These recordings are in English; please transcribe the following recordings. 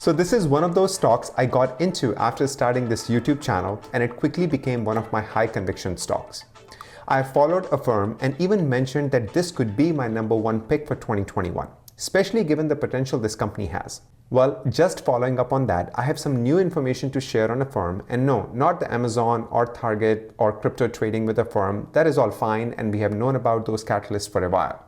So this is one of those stocks I got into after starting this YouTube channel, and it quickly became one of my high conviction stocks. I followed Affirm and even mentioned that this could be my number one pick for 2021, especially given the potential this company has. Well, just following up on that, I have some new information to share on Affirm, and no, not the Amazon or Target or crypto trading with Affirm. That is all fine, and we have known about those catalysts for a while.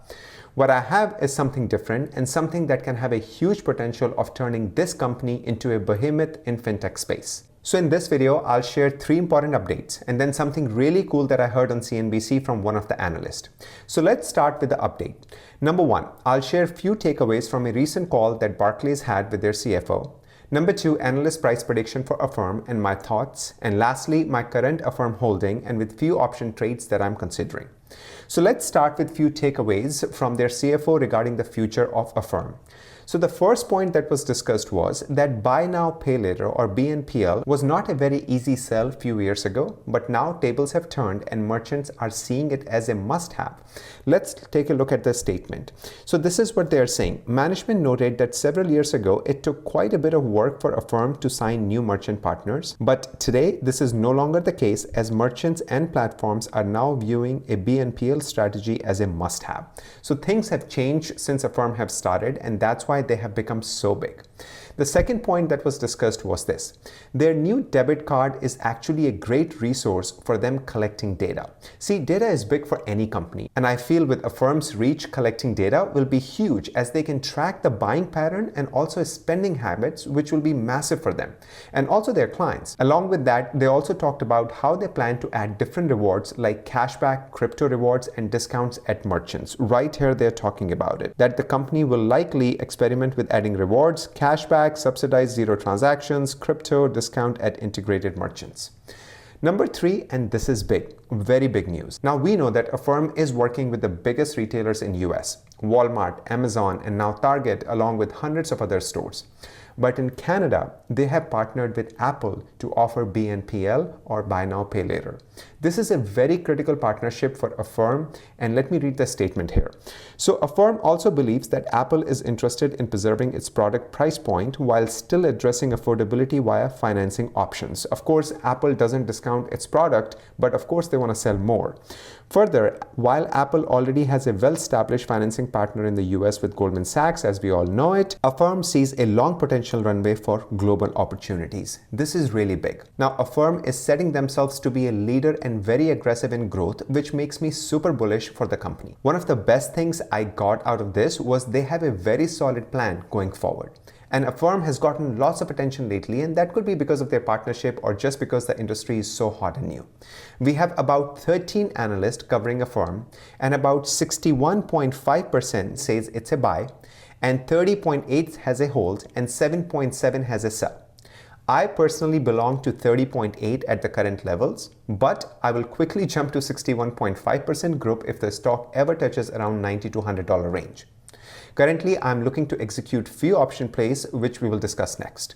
What I have is something different and something that can have a huge potential of turning this company into a behemoth in fintech space. So in this video, I'll share 3 important updates and then something really cool that I heard on CNBC from one of the analysts. So let's start with the update. Number 1, I'll share a few takeaways from a recent call that Barclays had with their CFO. Number 2, analyst price prediction for Affirm and my thoughts. And lastly, my current Affirm holding and with few option trades that I'm considering. So let's start with few takeaways from their CFO regarding the future of Affirm. So the first point that was discussed was that buy now, pay later or BNPL was not a very easy sell a few years ago, but now tables have turned and merchants are seeing it as a must-have. Let's take a look at the statement. So this is what they are saying. Management noted that several years ago, it took quite a bit of work for Affirm to sign new merchant partners, but today this is no longer the case as merchants and platforms are now viewing a BNPL strategy as a must-have. So things have changed since Affirm have started, and that's why they have become so big. The second point that was discussed was this. Their new debit card is actually a great resource for them collecting data. See, data is big for any company, and I feel with Affirm's reach, collecting data will be huge as they can track the buying pattern and also spending habits, which will be massive for them and also their clients. Along with that, they also talked about how they plan to add different rewards like cashback, crypto rewards, and discounts at merchants. Right here, they're talking about it, that the company will likely experiment with adding rewards, cashback, subsidized zero transactions, crypto, discount at integrated merchants. Number 3, and this is big, very big news. Now we know that Affirm is working with the biggest retailers in US, Walmart, Amazon, and now Target, along with hundreds of other stores. But in Canada, they have partnered with Apple to offer BNPL or buy now, pay later. This is a very critical partnership for Affirm, and let me read the statement here. So Affirm also believes that Apple is interested in preserving its product price point while still addressing affordability via financing options. Of course, Apple doesn't discount its product, but of course they want to sell more. Further, while Apple already has a well-established financing partner in the US with Goldman Sachs, as we all know it, Affirm sees a long potential runway for global opportunities. This is really big. Now, Affirm is setting themselves to be a leader and very aggressive in growth, which makes me super bullish for the company. One of the best things I got out of this was they have a very solid plan going forward. And Affirm has gotten lots of attention lately, and that could be because of their partnership or just because the industry is so hot and new. We have about 13 analysts covering Affirm, and about 61.5% says it's a buy, and 30.8% has a hold, and 7.7% has a sell. I personally belong to 30.8% at the current levels, but I will quickly jump to 61.5% group if the stock ever touches around $90 to $100 range. Currently, I'm looking to execute few option plays, which we will discuss next.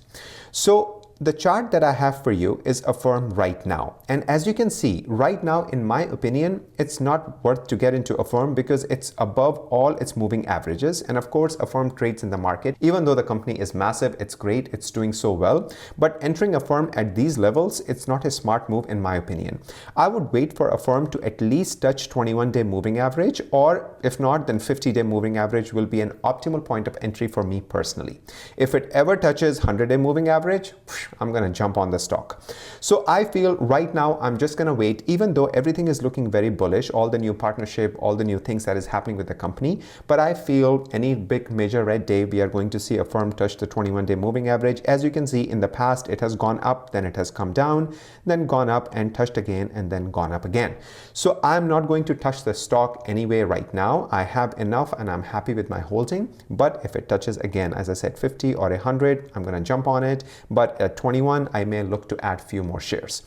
So the chart that I have for you is Affirm right now. And as you can see, right now, in my opinion, it's not worth to get into Affirm because it's above all its moving averages. And of course, Affirm trades in the market. Even though the company is massive, it's great, it's doing so well. But entering Affirm at these levels, it's not a smart move in my opinion. I would wait for Affirm to at least touch 21-day moving average, or if not, then 50-day moving average will be an optimal point of entry for me personally. If it ever touches 100-day moving average, I'm going to jump on the stock. So I feel right now I'm just going to wait, even though everything is looking very bullish, all the new partnership, all the new things that is happening with the company. But I feel any big major red day, we are going to see Affirm touch the 21-day moving average. As you can see in the past, it has gone up, then it has come down, then gone up and touched again, and then gone up again. So I'm not going to touch the stock anyway right now. I have enough and I'm happy with my holding. But if it touches again, as I said, 50 or 100, I'm going to jump on it. But at 21, I may look to add few more shares.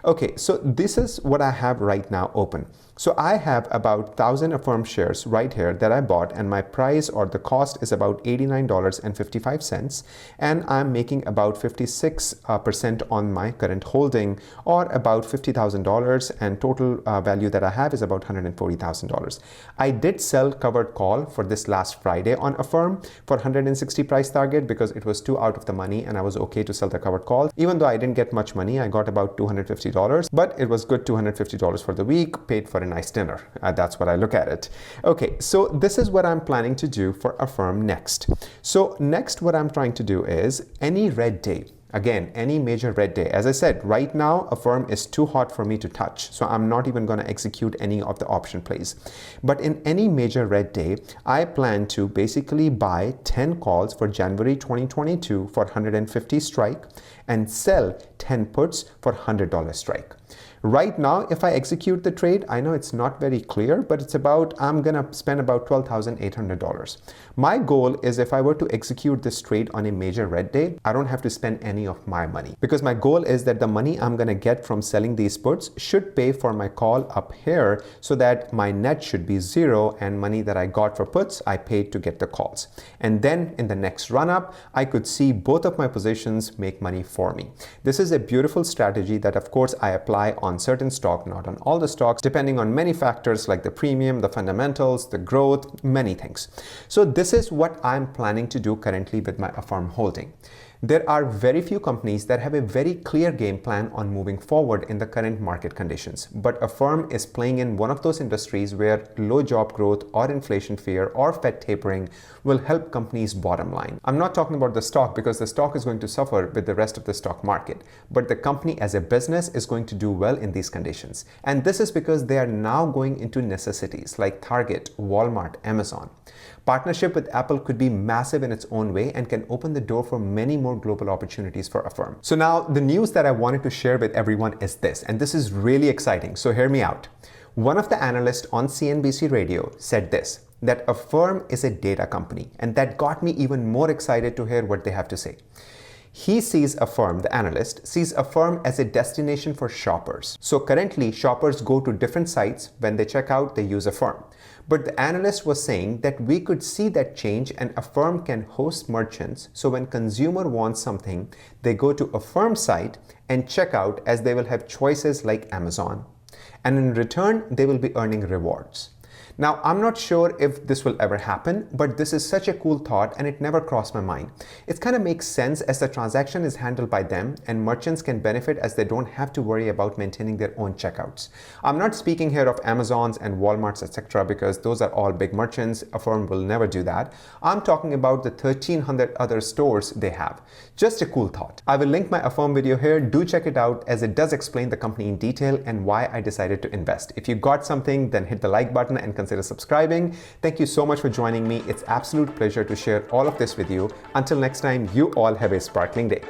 Okay, so this is what I have right now open. So I have about 1,000 Affirm shares right here that I bought, and my price or the cost is about $89.55, and I'm making about 56% on my current holding, or about $50,000, and total value that I have is about $140,000. I did sell covered call for this last Friday on Affirm for 160 price target because it was too out of the money and I was okay to sell the covered call. Even though I didn't get much money, I got about $250, but it was good $250 for the week, paid for a nice dinner. That's what I look at it. Okay, so this is what I'm planning to do for Affirm next. So next, what I'm trying to do is any red day. Again, any major red day. As I said, right now, Affirm is too hot for me to touch, so I'm not even going to execute any of the option plays. But in any major red day, I plan to basically buy 10 calls for January 2022 for 150 strike and sell 10 puts for $100 strike. Right now, if I execute the trade, I know it's not very clear, but it's about, I'm gonna spend about $12,800. My goal is if I were to execute this trade on a major red day, I don't have to spend any of my money, because my goal is that the money I'm gonna get from selling these puts should pay for my call up here, so that my net should be zero, and money that I got for puts, I paid to get the calls. And then in the next run up, I could see both of my positions make money for me. This is a beautiful strategy that of course I apply on certain stock, not on all the stocks, depending on many factors like the premium, the fundamentals, the growth, many things. So this is what I'm planning to do currently with my Affirm holding. There are very few companies that have a very clear game plan on moving forward in the current market conditions, but Affirm is playing in one of those industries where low job growth or inflation fear or Fed tapering will help companies' bottom line. I'm not talking about the stock because the stock is going to suffer with the rest of the stock market, but the company as a business is going to do well in these conditions. And this is because they are now going into necessities like Target, Walmart, Amazon. Partnership with Apple could be massive in its own way and can open the door for many more global opportunities for Affirm. So now the news that I wanted to share with everyone is this, and this is really exciting, so hear me out. One of the analysts on CNBC radio said this, that Affirm is a data company, and that got me even more excited to hear what they have to say. He sees Affirm, the analyst, sees Affirm as a destination for shoppers. So currently, shoppers go to different sites. When they check out, they use Affirm. But the analyst was saying that we could see that change, and Affirm can host merchants. So when consumer wants something, they go to Affirm site and check out, as they will have choices like Amazon. And in return, they will be earning rewards. Now, I'm not sure if this will ever happen, but this is such a cool thought and it never crossed my mind. It kind of makes sense as the transaction is handled by them and merchants can benefit as they don't have to worry about maintaining their own checkouts. I'm not speaking here of Amazons and Walmarts, etc., because those are all big merchants. Affirm will never do that. I'm talking about the 1,300 other stores they have. Just a cool thought. I will link my Affirm video here. Do check it out as it does explain the company in detail and why I decided to invest. If you got something, then hit the like button and consider subscribing. Thank you so much for joining me. It's absolute pleasure to share all of this with you. Until next time, you all have a sparkling day.